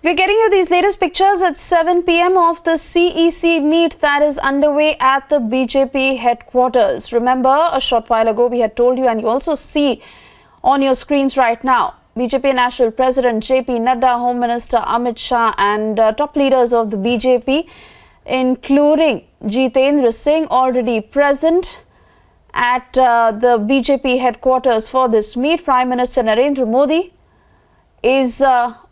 We're getting you these latest pictures at 7 p.m. of the CEC meet that is underway at the BJP headquarters. Remember, a short while ago we had told you, and you also see on your screens right now, BJP National President JP Nadda, Home Minister Amit Shah and top leaders of the BJP, including Jitendra Singh, already present at the BJP headquarters for this meet. Prime Minister Narendra Modi is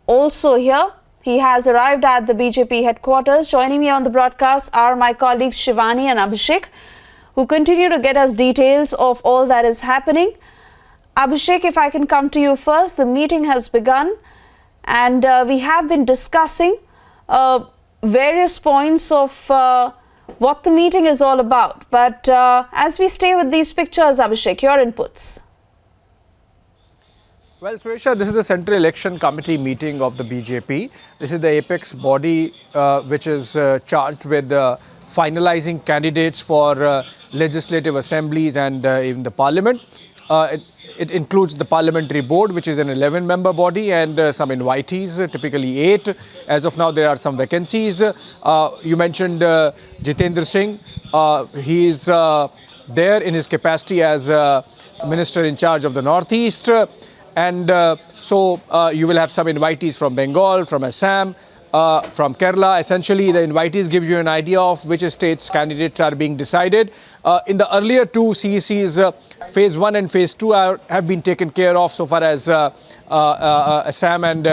also here. He has arrived at the BJP headquarters. Joining me on the broadcast are my colleagues Shivani and Abhishek, who continue to get us details of all that is happening. Abhishek, if I can come to you first, the meeting has begun and we have been discussing various points of what the meeting is all about. But as we stay with these pictures, Abhishek, your inputs. Well, Suresha, this is the Central Election Committee meeting of the BJP. This is the apex body which is charged with finalizing candidates for legislative assemblies and even the parliament. It includes the parliamentary board, which is an 11-member body, and some invitees, typically 8. As of now, there are some vacancies. You mentioned Jitendra Singh. He is there in his capacity as Minister in charge of the Northeast. And so you will have some invitees from Bengal, from Assam, from Kerala. Essentially, the invitees give you an idea of which states candidates are being decided. In the earlier two CECs, phase 1 and phase 2 have been taken care of so far as Assam and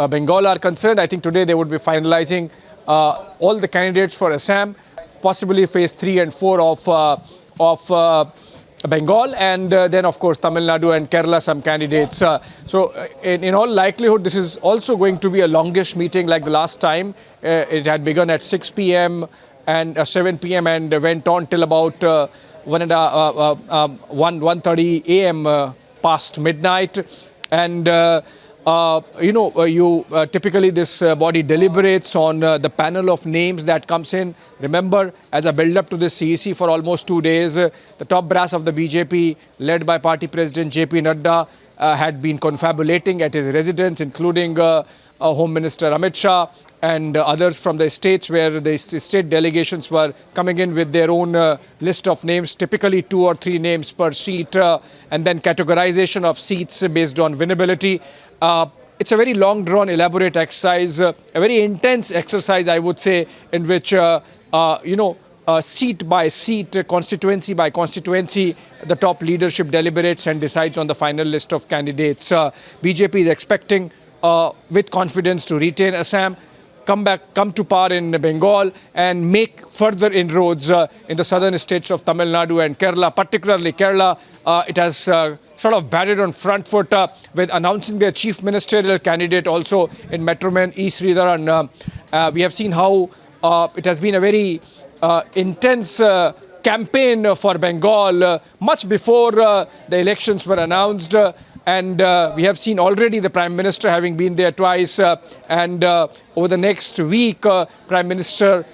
Bengal are concerned. I think today they would be finalizing all the candidates for Assam, possibly phase 3 and 4 of Bengal, and then of course Tamil Nadu and Kerala some candidates. So in all likelihood this is also going to be a longish meeting like the last time. It had begun at 6 p.m. and 7 p.m. and went on till about 1:30 a.m. Past midnight. And typically this body deliberates on the panel of names that comes in. Remember, as a build-up to this CEC for almost 2 days, the top brass of the BJP, led by party president JP Nadda, had been confabulating at his residence, including Home Minister Amit Shah and others from the states, where the state delegations were coming in with their own list of names, typically 2 or 3 names per seat, and then categorization of seats based on winnability. It's a very long drawn, elaborate exercise, a very intense exercise, I would say, in which, seat by seat, constituency by constituency, the top leadership deliberates and decides on the final list of candidates. BJP is expecting with confidence to retain Assam, come to power in Bengal and make further inroads in the southern states of Tamil Nadu and Kerala. Particularly Kerala, it has sort of batted on front foot with announcing their chief ministerial candidate also in Metroman E. Sridharan. We have seen how it has been a very intense campaign for Bengal much before the elections were announced. And we have seen already the Prime Minister having been there twice. And over the next week, Prime Minister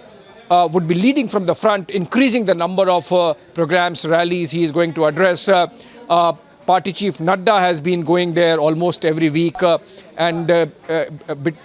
would be leading from the front, increasing the number of programs, rallies he is going to address. Party Chief Nadda has been going there almost every week. And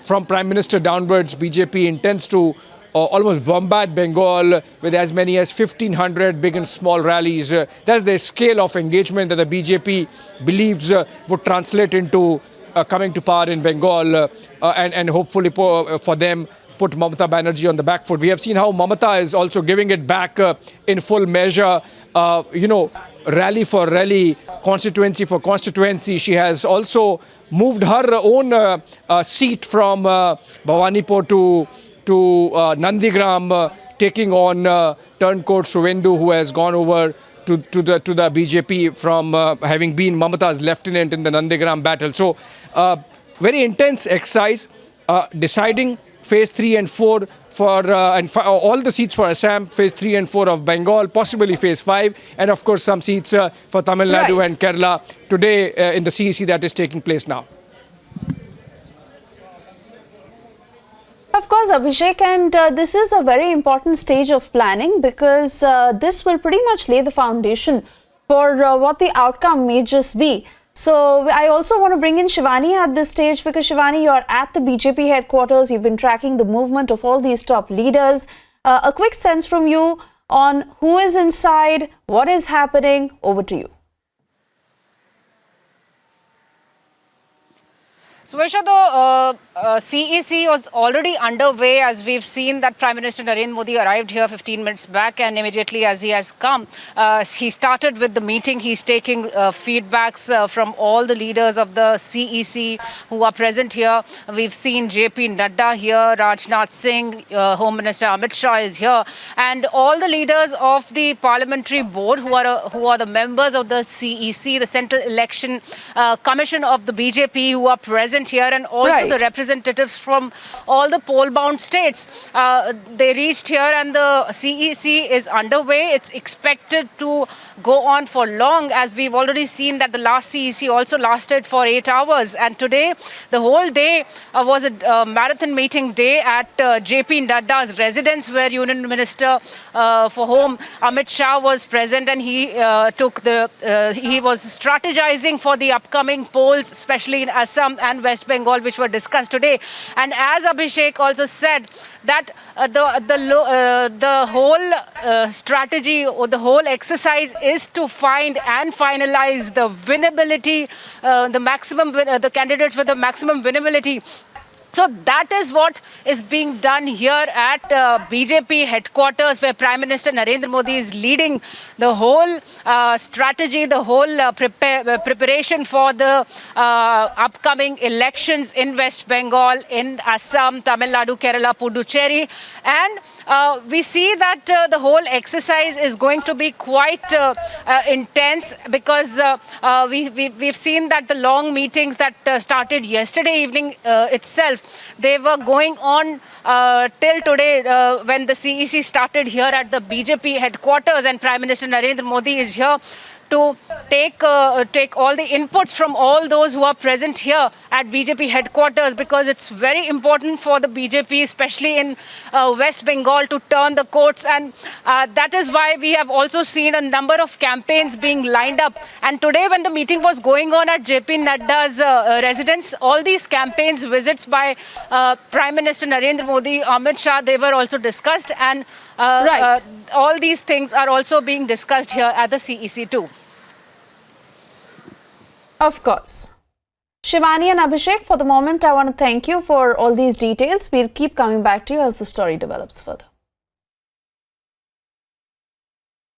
from Prime Minister downwards, BJP intends to almost bombard Bengal with as many as 1,500 big and small rallies. That's the scale of engagement that the BJP believes would translate into coming to power in Bengal and hopefully for them put Mamata Banerjee on the back foot. We have seen how Mamata is also giving it back in full measure, rally for rally, constituency for constituency. She has also moved her own seat from Bhawanipur to Nandigram, taking on turncoat Suvendu, who has gone over to the BJP from having been Mamata's lieutenant in the Nandigram battle. So, very intense exercise, deciding phase 3 and 4 for all the seats for Assam, phase 3 and 4 of Bengal, possibly phase 5, and of course some seats for Tamil Nadu and Kerala today in the CEC that is taking place now. Of course, Abhishek, and this is a very important stage of planning because this will pretty much lay the foundation for what the outcome may just be. So I also want to bring in Shivani at this stage, because Shivani, you're at the BJP headquarters. You've been tracking the movement of all these top leaders. A quick sense from you on who is inside, what is happening. Over to you. So, Vaisha, the CEC was already underway, as we've seen that Prime Minister Narendra Modi arrived here 15 minutes back, and immediately as he has come, he started with the meeting. He's taking feedbacks from all the leaders of the CEC who are present here. We've seen JP Nadda here, Rajnath Singh, Home Minister Amit Shah is here, and all the leaders of the Parliamentary Board who are the members of the CEC, the Central Election Commission of the BJP, who are present here, and also the representatives from all the poll-bound states. They reached here, and the CEC is underway. It's expected to go on for long, as we've already seen that the last CEC also lasted for 8 hours. And today, the whole day was a marathon meeting day at JP Nadda's residence, where Union Minister for Home Amit Shah was present, and he he was strategizing for the upcoming polls, especially in Assam and West Bengal, which were discussed today. And as Abhishek also said, that the whole strategy or the whole exercise is to find and finalize the winnability, the candidates with the maximum winnability. So that is what is being done here at BJP headquarters, where Prime Minister Narendra Modi is leading the whole strategy, the whole preparation for the upcoming elections in West Bengal, in Assam, Tamil Nadu, Kerala, Puducherry. And we see that the whole exercise is going to be quite intense, because we've seen that the long meetings that started yesterday evening itself, they were going on till today, when the CEC started here at the BJP headquarters, and Prime Minister Narendra Modi is here to take all the inputs from all those who are present here at BJP headquarters, because it's very important for the BJP, especially in West Bengal, to turn the courts. And that is why we have also seen a number of campaigns being lined up. And today, when the meeting was going on at JP Nadda's residence, all these campaigns, visits by Prime Minister Narendra Modi, Amit Shah, they were also discussed. And all these things are also being discussed here at the CEC too. Of course. Shivani and Abhishek, for the moment, I want to thank you for all these details. We'll keep coming back to you as the story develops further.